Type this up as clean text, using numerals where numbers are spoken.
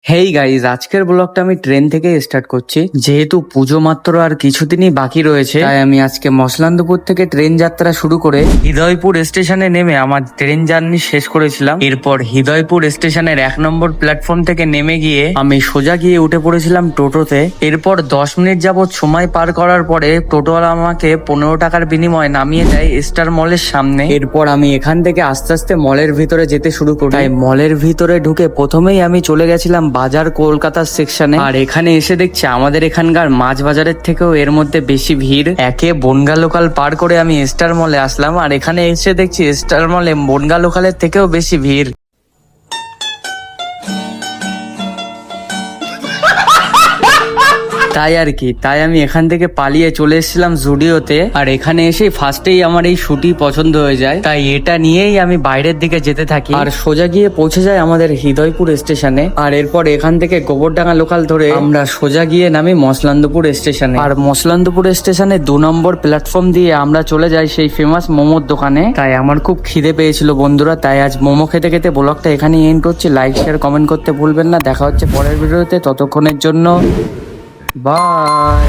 Hey guys, আজকের ব্লগটা আমি ট্রেন থেকে স্টার্ট করছি। যেহেতু পুজো মাত্র আর কিছুদিনই বাকি রয়েছে, তাই আমি আজকে মসলান্দপুর থেকে ট্রেন যাত্রা শুরু করে হৃদয়পুর স্টেশনে নেমে আমার ট্রেন জার্নি শেষ করেছিলাম। এরপর হৃদয়পুর স্টেশনের 1 নম্বর প্ল্যাটফর্ম থেকে নেমে গিয়ে আমি সোজা গিয়ে উঠে পড়েছিলাম টোটোতে। এরপর 10 মিনিট যাবৎ সময় পার করার পরে টোটোওয়ালা আমাকে 15 টাকার বিনিময়ে নামিয়ে দেয় স্টার মলের সামনে। এরপর আমি এখান থেকে আস্তে আস্তে মলের ভিতরে যেতে শুরু করি। তাই মলের ভিতরে ঢুকে প্রথমেই আমি চলে গেছিলাম বাজার কলকাতার সেকশনে। আর এখানে এসে দেখছি আমাদের এখানকার মাছ বাজারের থেকেও এর মধ্যে বেশি ভিড়। একে বনগা লোকাল পার করে আমি স্টার মলে আসলাম, আর এখানে এসে দেখছি স্টার মলে বনগা লোকালের থেকেও বেশি ভিড়। তাই আমি এখান থেকে পালিয়ে চলে এসেছিলাম জুডিওতে। আর এখানে এসে ফার্স্টেই আমার এই শুটি পছন্দ হয়ে যায়, তাই এটা নিয়েই আমি বাইরের দিকে যেতে থাকি। আর সোজা গিয়ে পৌঁছে যায় আমাদের হৃদয়পুর স্টেশনে। আর এরপর এখান থেকে গোবরডাঙ্গা লোকাল ধরে আমরা সোজা গিয়ে নামি মসলান্দপুর স্টেশনে। আর মসলান্দপুর স্টেশনে 2 নম্বর প্ল্যাটফর্ম দিয়ে আমরা চলে যাই সেই ফেমাস মোমোর দোকানে। তাই আমার খুব খিদে পেয়েছিল বন্ধুরা, তাই আজ মোমো খেতে খেতে ব্লগটা এখানেই এন্ড করছি। লাইক শেয়ার কমেন্ট করতে ভুলবেন না। দেখা হচ্ছে পরের ভিডিওতে, ততক্ষণের জন্য বাই।